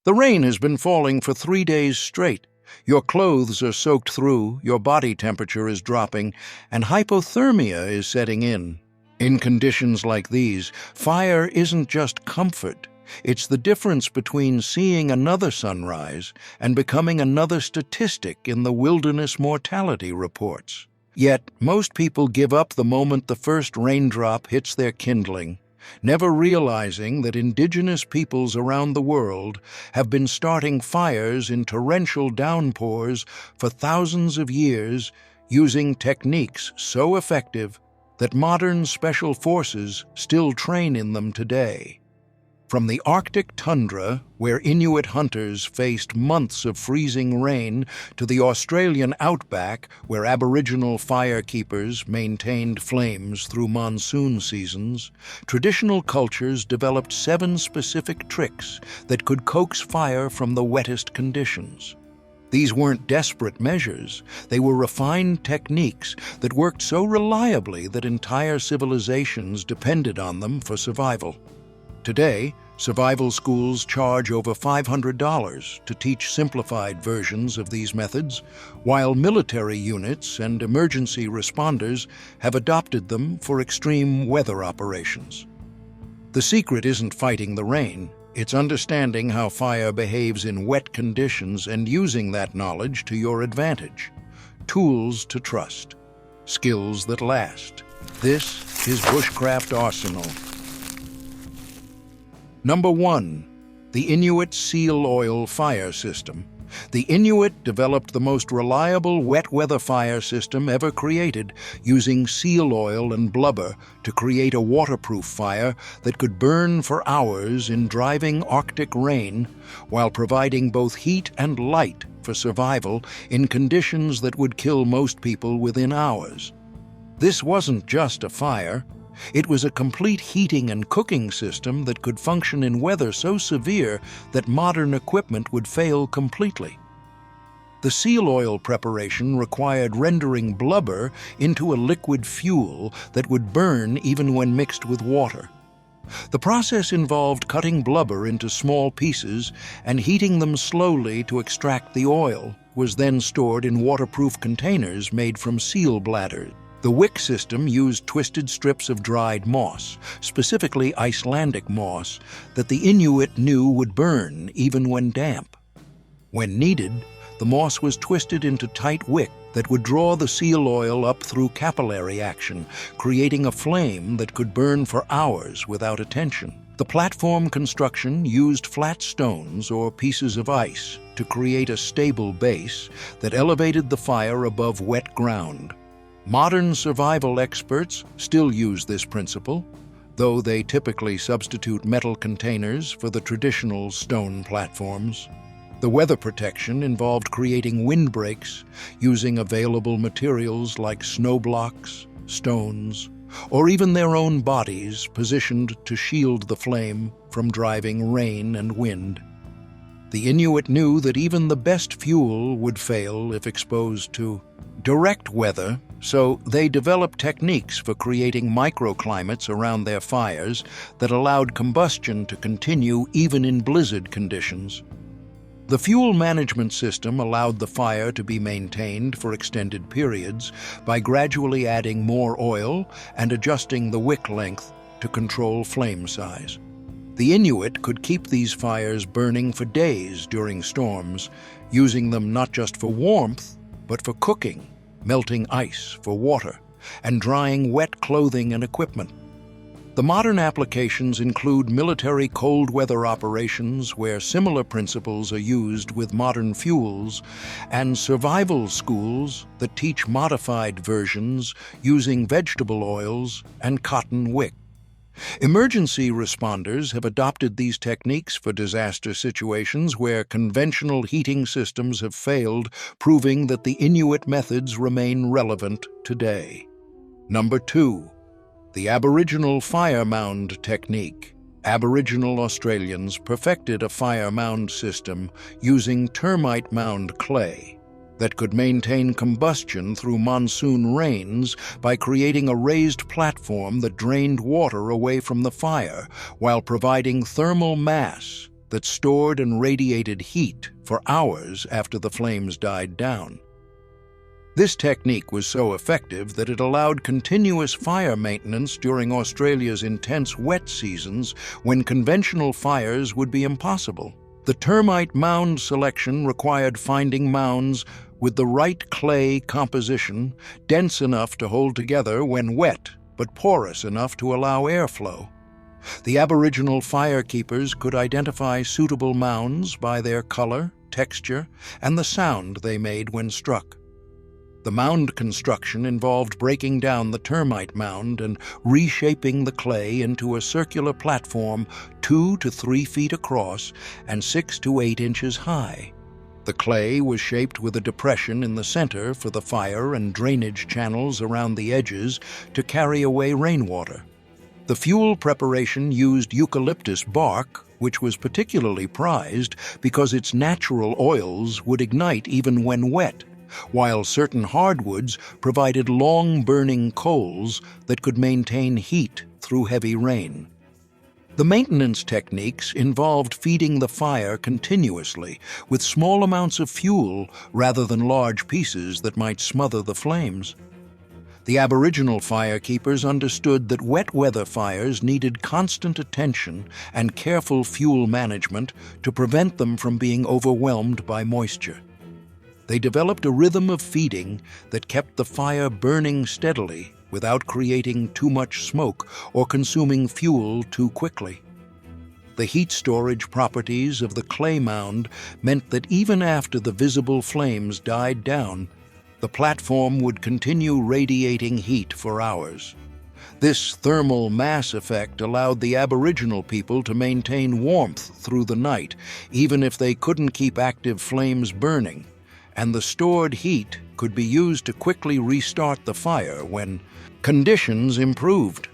The rain has been falling for 3 days straight. Your clothes are soaked through, your body temperature is dropping, and hypothermia is setting in. In conditions like these, fire isn't just comfort. It's the difference between seeing another sunrise and becoming another statistic in the wilderness mortality reports. Yet, most people give up the moment the first raindrop hits their kindling, never realizing that indigenous peoples around the world have been starting fires in torrential downpours for thousands of years using techniques so effective that modern special forces still train in them today. From the Arctic tundra, where Inuit hunters faced months of freezing rain, to the Australian outback, where Aboriginal firekeepers maintained flames through monsoon seasons, traditional cultures developed 7 specific tricks that could coax fire from the wettest conditions. These weren't desperate measures. They were refined techniques that worked so reliably that entire civilizations depended on them for survival. Today, survival schools charge over $500 to teach simplified versions of these methods, while military units and emergency responders have adopted them for extreme weather operations. The secret isn't fighting the rain. It's understanding how fire behaves in wet conditions and using that knowledge to your advantage. Tools to trust. Skills that last. This is Bushcraft Arsenal. Number 1. The Inuit Seal Oil Fire System. The Inuit developed the most reliable wet weather fire system ever created, using seal oil and blubber to create a waterproof fire that could burn for hours in driving Arctic rain, while providing both heat and light for survival in conditions that would kill most people within hours. This wasn't just a fire. It was a complete heating and cooking system that could function in weather so severe that modern equipment would fail completely. The seal oil preparation required rendering blubber into a liquid fuel that would burn even when mixed with water. The process involved cutting blubber into small pieces and heating them slowly to extract the oil, was then stored in waterproof containers made from seal bladders. The wick system used twisted strips of dried moss, specifically Icelandic moss, that the Inuit knew would burn even when damp. When needed, the moss was twisted into tight wick that would draw the seal oil up through capillary action, creating a flame that could burn for hours without attention. The platform construction used flat stones or pieces of ice to create a stable base that elevated the fire above wet ground. Modern survival experts still use this principle, though they typically substitute metal containers for the traditional stone platforms. The weather protection involved creating windbreaks using available materials like snow blocks, stones, or even their own bodies positioned to shield the flame from driving rain and wind. The Inuit knew that even the best fuel would fail if exposed to direct weather, so they developed techniques for creating microclimates around their fires that allowed combustion to continue even in blizzard conditions. The fuel management system allowed the fire to be maintained for extended periods by gradually adding more oil and adjusting the wick length to control flame size. The Inuit could keep these fires burning for days during storms, using them not just for warmth, but for cooking, melting ice for water, and drying wet clothing and equipment. The modern applications include military cold weather operations where similar principles are used with modern fuels, and survival schools that teach modified versions using vegetable oils and cotton wick. Emergency responders have adopted these techniques for disaster situations where conventional heating systems have failed, proving that the Inuit methods remain relevant today. Number 2. The Aboriginal fire mound technique. Aboriginal Australians perfected a fire mound system using termite mound clay that could maintain combustion through monsoon rains by creating a raised platform that drained water away from the fire while providing thermal mass that stored and radiated heat for hours after the flames died down. This technique was so effective that it allowed continuous fire maintenance during Australia's intense wet seasons when conventional fires would be impossible. The termite mound selection required finding mounds with the right clay composition, dense enough to hold together when wet, but porous enough to allow airflow. The Aboriginal firekeepers could identify suitable mounds by their color, texture, and the sound they made when struck. The mound construction involved breaking down the termite mound and reshaping the clay into a circular platform 2 to 3 feet across and 6 to 8 inches high. The clay was shaped with a depression in the center for the fire and drainage channels around the edges to carry away rainwater. The fuel preparation used eucalyptus bark, which was particularly prized because its natural oils would ignite even when wet, while certain hardwoods provided long-burning coals that could maintain heat through heavy rain. The maintenance techniques involved feeding the fire continuously with small amounts of fuel rather than large pieces that might smother the flames. The Aboriginal firekeepers understood that wet weather fires needed constant attention and careful fuel management to prevent them from being overwhelmed by moisture. They developed a rhythm of feeding that kept the fire burning steadily without creating too much smoke or consuming fuel too quickly. The heat storage properties of the clay mound meant that even after the visible flames died down, the platform would continue radiating heat for hours. This thermal mass effect allowed the Aboriginal people to maintain warmth through the night, even if they couldn't keep active flames burning, and the stored heat could be used to quickly restart the fire when conditions improved.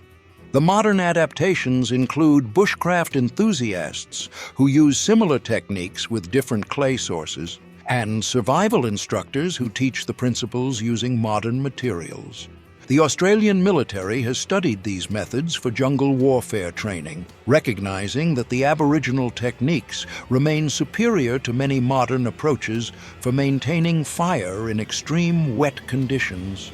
The modern adaptations include bushcraft enthusiasts who use similar techniques with different clay sources, and survival instructors who teach the principles using modern materials. The Australian military has studied these methods for jungle warfare training, recognizing that the Aboriginal techniques remain superior to many modern approaches for maintaining fire in extreme wet conditions.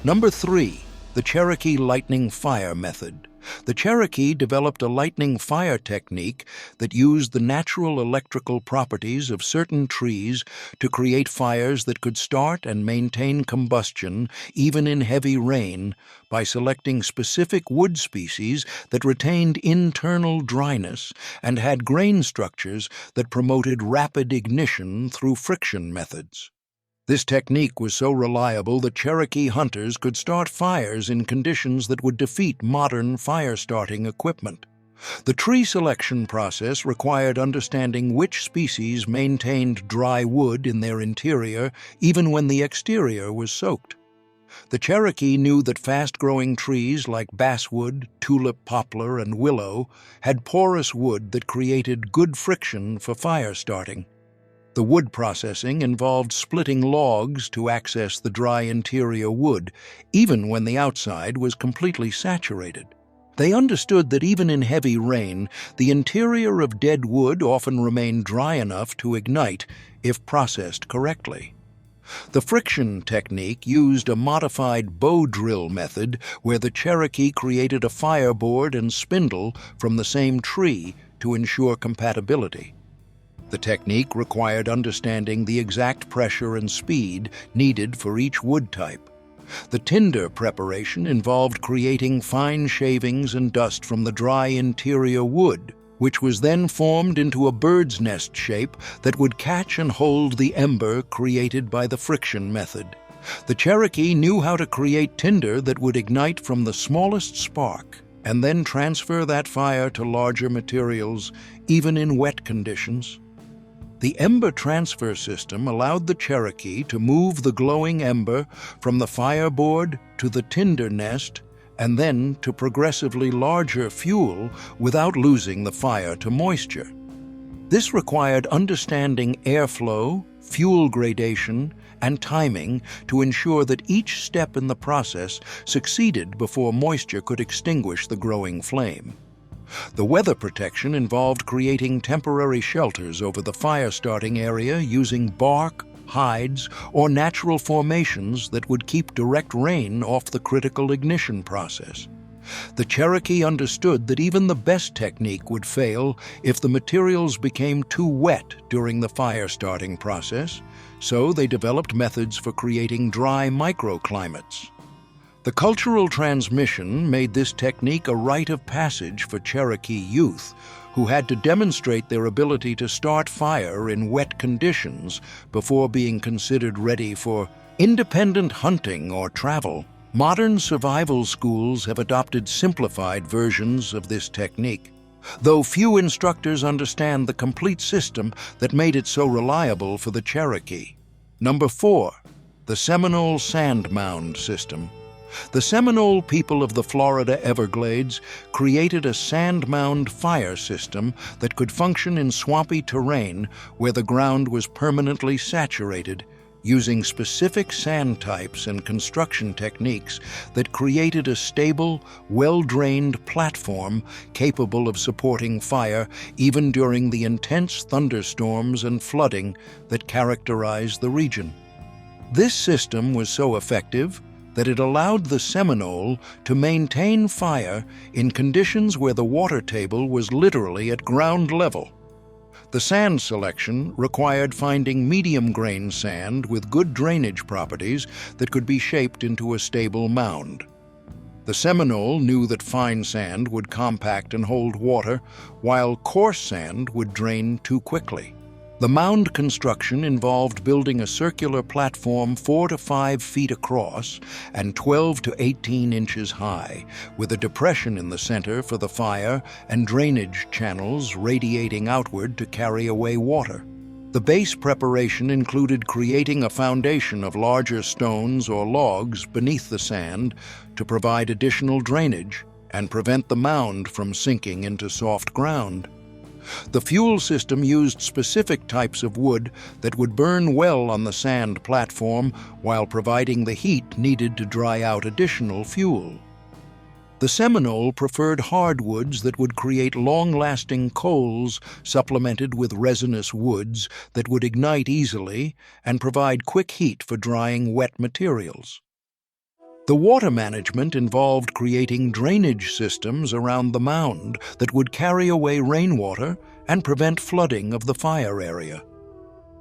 Number 3. The Cherokee lightning fire method. The Cherokee developed a lightning fire technique that used the natural electrical properties of certain trees to create fires that could start and maintain combustion even in heavy rain by selecting specific wood species that retained internal dryness and had grain structures that promoted rapid ignition through friction methods. This technique was so reliable that Cherokee hunters could start fires in conditions that would defeat modern fire-starting equipment. The tree selection process required understanding which species maintained dry wood in their interior even when the exterior was soaked. The Cherokee knew that fast-growing trees like basswood, tulip poplar, and willow had porous wood that created good friction for fire starting. The wood processing involved splitting logs to access the dry interior wood, even when the outside was completely saturated. They understood that even in heavy rain, the interior of dead wood often remained dry enough to ignite if processed correctly. The friction technique used a modified bow drill method where the Cherokee created a fireboard and spindle from the same tree to ensure compatibility. The technique required understanding the exact pressure and speed needed for each wood type. The tinder preparation involved creating fine shavings and dust from the dry interior wood, which was then formed into a bird's nest shape that would catch and hold the ember created by the friction method. The Cherokee knew how to create tinder that would ignite from the smallest spark and then transfer that fire to larger materials, even in wet conditions. The ember transfer system allowed the Cherokee to move the glowing ember from the fireboard to the tinder nest and then to progressively larger fuel without losing the fire to moisture. This required understanding airflow, fuel gradation, and timing to ensure that each step in the process succeeded before moisture could extinguish the growing flame. The weather protection involved creating temporary shelters over the fire-starting area using bark, hides, or natural formations that would keep direct rain off the critical ignition process. The Cherokee understood that even the best technique would fail if the materials became too wet during the fire-starting process, so they developed methods for creating dry microclimates. The cultural transmission made this technique a rite of passage for Cherokee youth, who had to demonstrate their ability to start fire in wet conditions before being considered ready for independent hunting or travel. Modern survival schools have adopted simplified versions of this technique, though few instructors understand the complete system that made it so reliable for the Cherokee. Number 4. The Seminole Sand Mound System. The Seminole people of the Florida Everglades created a sand mound fire system that could function in swampy terrain where the ground was permanently saturated, using specific sand types and construction techniques that created a stable, well-drained platform capable of supporting fire even during the intense thunderstorms and flooding that characterized the region. This system was so effective that it allowed the Seminole to maintain fire in conditions where the water table was literally at ground level. The sand selection required finding medium-grain sand with good drainage properties that could be shaped into a stable mound. The Seminole knew that fine sand would compact and hold water, while coarse sand would drain too quickly. The mound construction involved building a circular platform 4 to 5 feet across and 12 to 18 inches high, with a depression in the center for the fire and drainage channels radiating outward to carry away water. The base preparation included creating a foundation of larger stones or logs beneath the sand to provide additional drainage and prevent the mound from sinking into soft ground. The fuel system used specific types of wood that would burn well on the sand platform while providing the heat needed to dry out additional fuel. The Seminole preferred hardwoods that would create long-lasting coals supplemented with resinous woods that would ignite easily and provide quick heat for drying wet materials. The water management involved creating drainage systems around the mound that would carry away rainwater and prevent flooding of the fire area.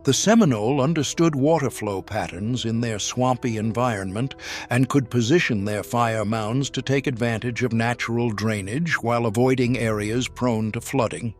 The Seminole understood water flow patterns in their swampy environment and could position their fire mounds to take advantage of natural drainage while avoiding areas prone to flooding.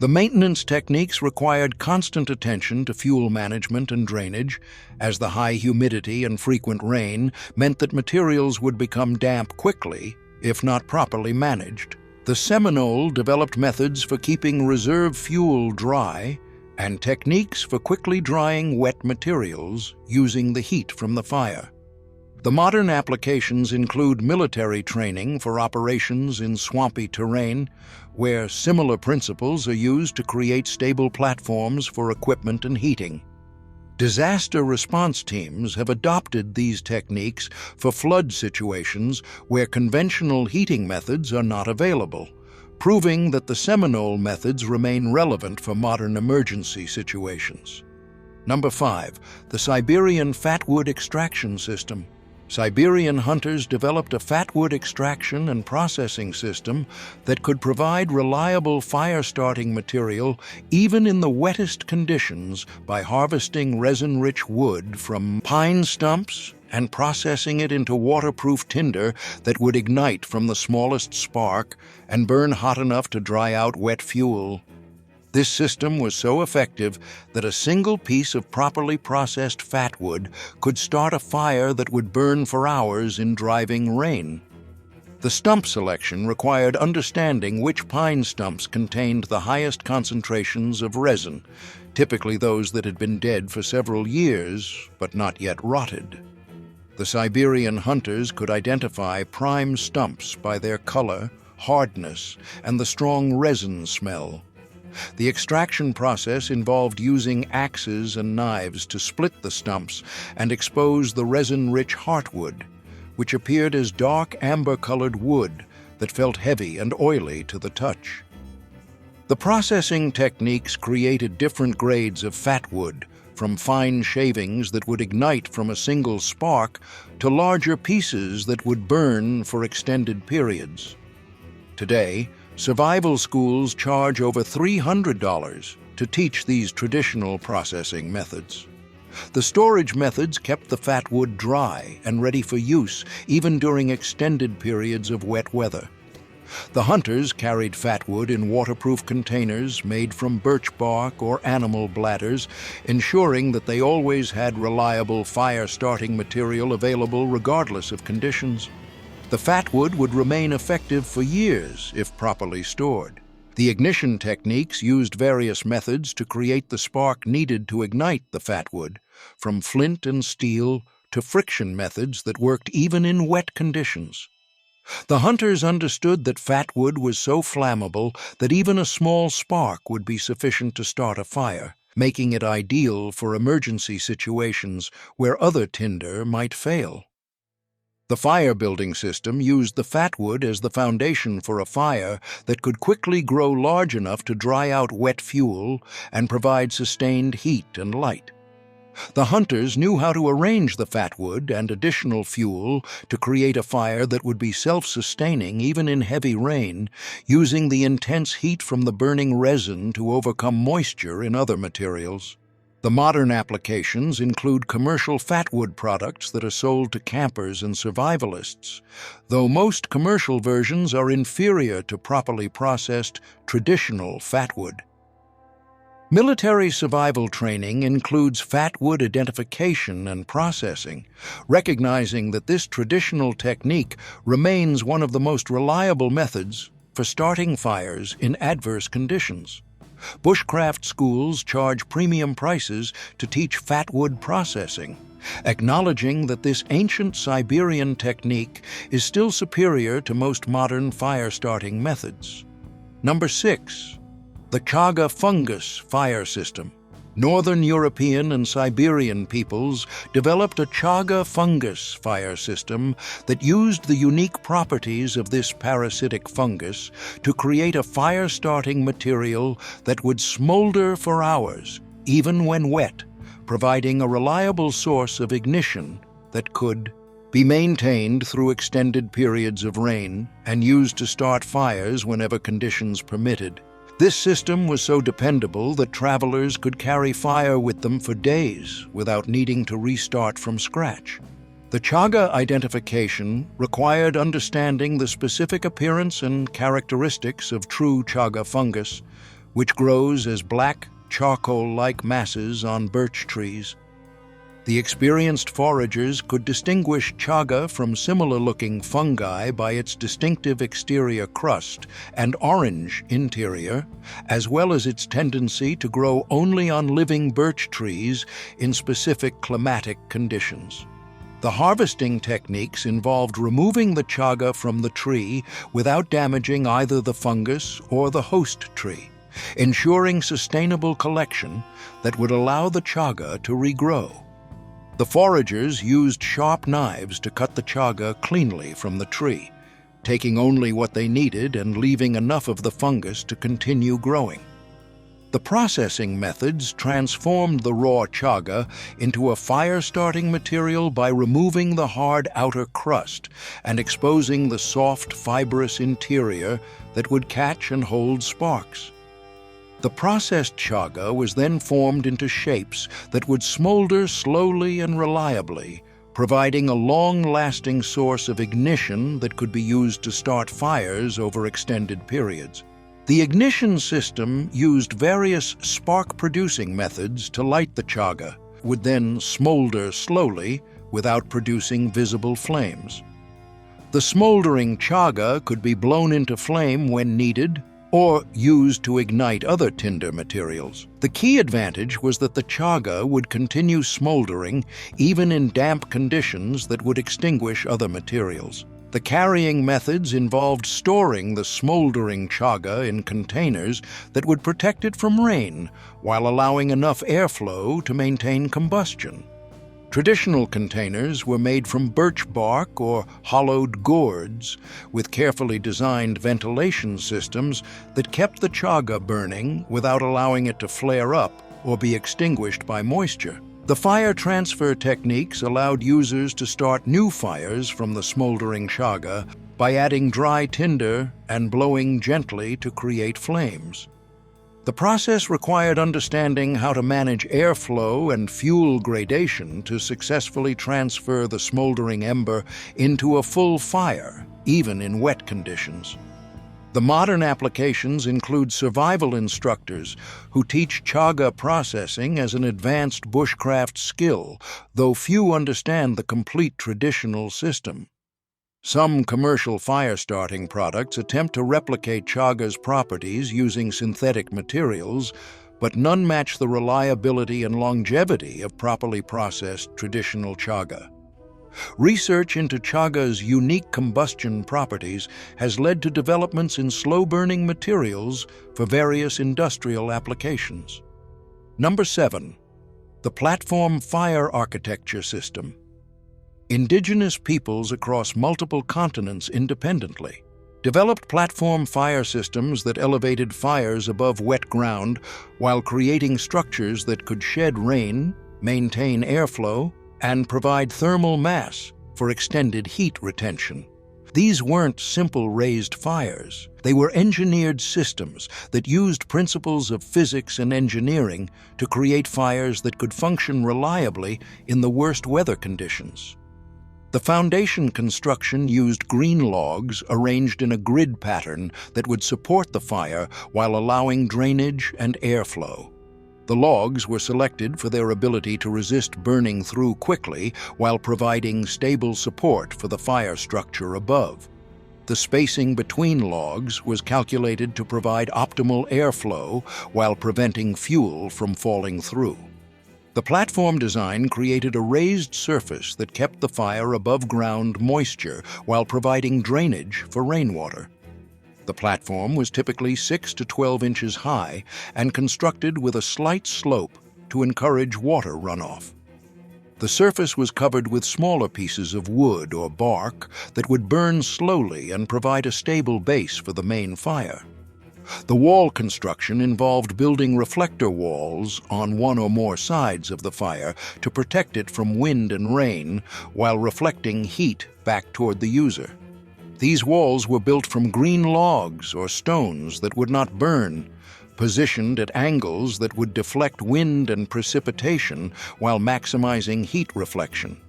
The maintenance techniques required constant attention to fuel management and drainage, as the high humidity and frequent rain meant that materials would become damp quickly if not properly managed. The Seminole developed methods for keeping reserve fuel dry and techniques for quickly drying wet materials using the heat from the fire. The modern applications include military training for operations in swampy terrain, where similar principles are used to create stable platforms for equipment and heating. Disaster response teams have adopted these techniques for flood situations where conventional heating methods are not available, proving that the Seminole methods remain relevant for modern emergency situations. Number 5. The Siberian Fatwood Extraction System. Siberian hunters developed a fatwood extraction and processing system that could provide reliable fire-starting material even in the wettest conditions by harvesting resin-rich wood from pine stumps and processing it into waterproof tinder that would ignite from the smallest spark and burn hot enough to dry out wet fuel. This system was so effective that a single piece of properly processed fatwood could start a fire that would burn for hours in driving rain. The stump selection required understanding which pine stumps contained the highest concentrations of resin, typically those that had been dead for several years but not yet rotted. The Siberian hunters could identify prime stumps by their color, hardness, and the strong resin smell. The extraction process involved using axes and knives to split the stumps and expose the resin-rich heartwood, which appeared as dark amber-colored wood that felt heavy and oily to the touch. The processing techniques created different grades of fatwood, from fine shavings that would ignite from a single spark to larger pieces that would burn for extended periods. Today, survival schools charge over $300 to teach these traditional processing methods. The storage methods kept the fatwood dry and ready for use, even during extended periods of wet weather. The hunters carried fatwood in waterproof containers made from birch bark or animal bladders, ensuring that they always had reliable fire-starting material available regardless of conditions. The fatwood would remain effective for years if properly stored. The ignition techniques used various methods to create the spark needed to ignite the fatwood, from flint and steel to friction methods that worked even in wet conditions. The hunters understood that fatwood was so flammable that even a small spark would be sufficient to start a fire, making it ideal for emergency situations where other tinder might fail. The fire-building system used the fatwood as the foundation for a fire that could quickly grow large enough to dry out wet fuel and provide sustained heat and light. The hunters knew how to arrange the fatwood and additional fuel to create a fire that would be self-sustaining even in heavy rain, using the intense heat from the burning resin to overcome moisture in other materials. The modern applications include commercial fatwood products that are sold to campers and survivalists, though most commercial versions are inferior to properly processed traditional fatwood. Military survival training includes fatwood identification and processing, recognizing that this traditional technique remains one of the most reliable methods for starting fires in adverse conditions. Bushcraft schools charge premium prices to teach fatwood processing, acknowledging that this ancient Siberian technique is still superior to most modern fire-starting methods. Number 6. The Chaga fungus fire system. Northern European and Siberian peoples developed a Chaga fungus fire system that used the unique properties of this parasitic fungus to create a fire-starting material that would smolder for hours, even when wet, providing a reliable source of ignition that could be maintained through extended periods of rain and used to start fires whenever conditions permitted. This system was so dependable that travelers could carry fire with them for days without needing to restart from scratch. The Chaga identification required understanding the specific appearance and characteristics of true Chaga fungus, which grows as black, charcoal-like masses on birch trees. The experienced foragers could distinguish chaga from similar-looking fungi by its distinctive exterior crust and orange interior, as well as its tendency to grow only on living birch trees in specific climatic conditions. The harvesting techniques involved removing the chaga from the tree without damaging either the fungus or the host tree, ensuring sustainable collection that would allow the chaga to regrow. The foragers used sharp knives to cut the chaga cleanly from the tree, taking only what they needed and leaving enough of the fungus to continue growing. The processing methods transformed the raw chaga into a fire-starting material by removing the hard outer crust and exposing the soft, fibrous interior that would catch and hold sparks. The processed chaga was then formed into shapes that would smolder slowly and reliably, providing a long-lasting source of ignition that could be used to start fires over extended periods. The ignition system used various spark-producing methods to light the chaga, would then smolder slowly without producing visible flames. The smoldering chaga could be blown into flame when needed, or used to ignite other tinder materials. The key advantage was that the chaga would continue smoldering even in damp conditions that would extinguish other materials. The carrying methods involved storing the smoldering chaga in containers that would protect it from rain while allowing enough airflow to maintain combustion. Traditional containers were made from birch bark or hollowed gourds with carefully designed ventilation systems that kept the chaga burning without allowing it to flare up or be extinguished by moisture. The fire transfer techniques allowed users to start new fires from the smoldering chaga by adding dry tinder and blowing gently to create flames. The process required understanding how to manage airflow and fuel gradation to successfully transfer the smoldering ember into a full fire, even in wet conditions. The modern applications include survival instructors who teach chaga processing as an advanced bushcraft skill, though few understand the complete traditional system. Some commercial fire-starting products attempt to replicate chaga's properties using synthetic materials, but none match the reliability and longevity of properly processed traditional chaga. Research into chaga's unique combustion properties has led to developments in slow-burning materials for various industrial applications. Number 7. The Platform Fire Architecture System. Indigenous peoples across multiple continents independently developed platform fire systems that elevated fires above wet ground while creating structures that could shed rain, maintain airflow, and provide thermal mass for extended heat retention. These weren't simple raised fires. They were engineered systems that used principles of physics and engineering to create fires that could function reliably in the worst weather conditions. The foundation construction used green logs arranged in a grid pattern that would support the fire while allowing drainage and airflow. The logs were selected for their ability to resist burning through quickly while providing stable support for the fire structure above. The spacing between logs was calculated to provide optimal airflow while preventing fuel from falling through. The platform design created a raised surface that kept the fire above ground moisture while providing drainage for rainwater. The platform was typically 6 to 12 inches high and constructed with a slight slope to encourage water runoff. The surface was covered with smaller pieces of wood or bark that would burn slowly and provide a stable base for the main fire. The wall construction involved building reflector walls on one or more sides of the fire to protect it from wind and rain while reflecting heat back toward the user. These walls were built from green logs or stones that would not burn, positioned at angles that would deflect wind and precipitation while maximizing heat reflection.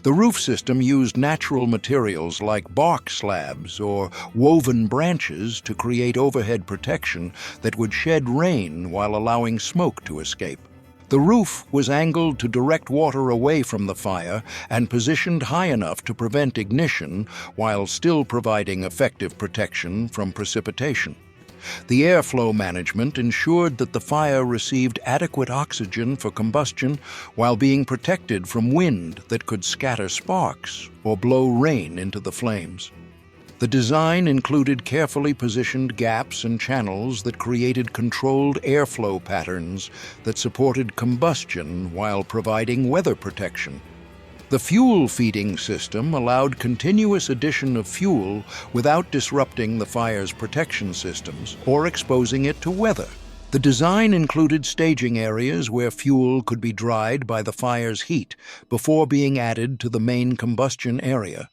The roof system used natural materials like bark slabs or woven branches to create overhead protection that would shed rain while allowing smoke to escape. The roof was angled to direct water away from the fire and positioned high enough to prevent ignition while still providing effective protection from precipitation. The airflow management ensured that the fire received adequate oxygen for combustion while being protected from wind that could scatter sparks or blow rain into the flames. The design included carefully positioned gaps and channels that created controlled airflow patterns that supported combustion while providing weather protection. The fuel feeding system allowed continuous addition of fuel without disrupting the fire's protection systems or exposing it to weather. The design included staging areas where fuel could be dried by the fire's heat before being added to the main combustion area,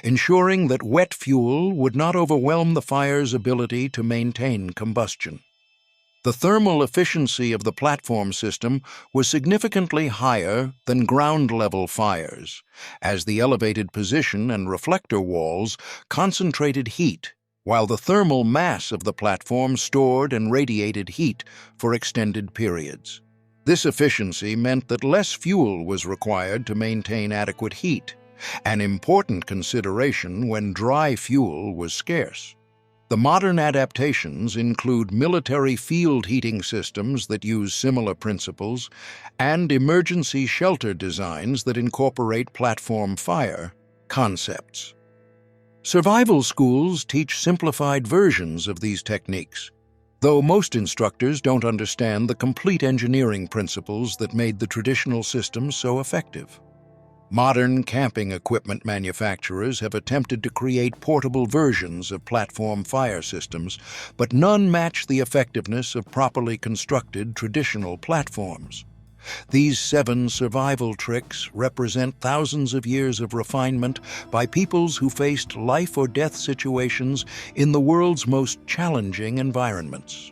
ensuring that wet fuel would not overwhelm the fire's ability to maintain combustion. The thermal efficiency of the platform system was significantly higher than ground-level fires, as the elevated position and reflector walls concentrated heat, while the thermal mass of the platform stored and radiated heat for extended periods. This efficiency meant that less fuel was required to maintain adequate heat, an important consideration when dry fuel was scarce. The modern adaptations include military field heating systems that use similar principles and emergency shelter designs that incorporate platform fire concepts. Survival schools teach simplified versions of these techniques, though most instructors don't understand the complete engineering principles that made the traditional systems so effective. Modern camping equipment manufacturers have attempted to create portable versions of platform fire systems, but none match the effectiveness of properly constructed traditional platforms. These 7 survival tricks represent thousands of years of refinement by peoples who faced life or death situations in the world's most challenging environments.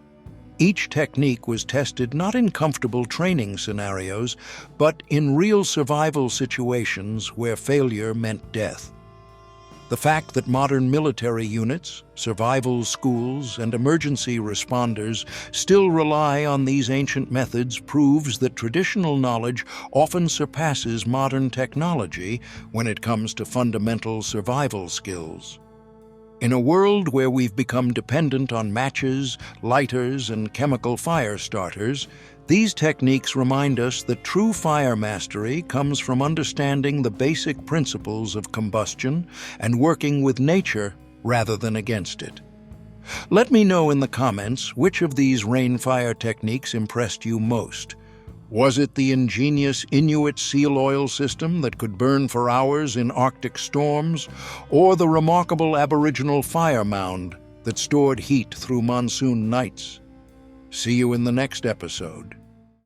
Each technique was tested not in comfortable training scenarios, but in real survival situations where failure meant death. The fact that modern military units, survival schools, and emergency responders still rely on these ancient methods proves that traditional knowledge often surpasses modern technology when it comes to fundamental survival skills. In a world where we've become dependent on matches, lighters, and chemical fire starters, these techniques remind us that true fire mastery comes from understanding the basic principles of combustion and working with nature rather than against it. Let me know in the comments which of these rainfire techniques impressed you most. Was it the ingenious Inuit seal oil system that could burn for hours in Arctic storms, or the remarkable Aboriginal fire mound that stored heat through monsoon nights? See you in the next episode.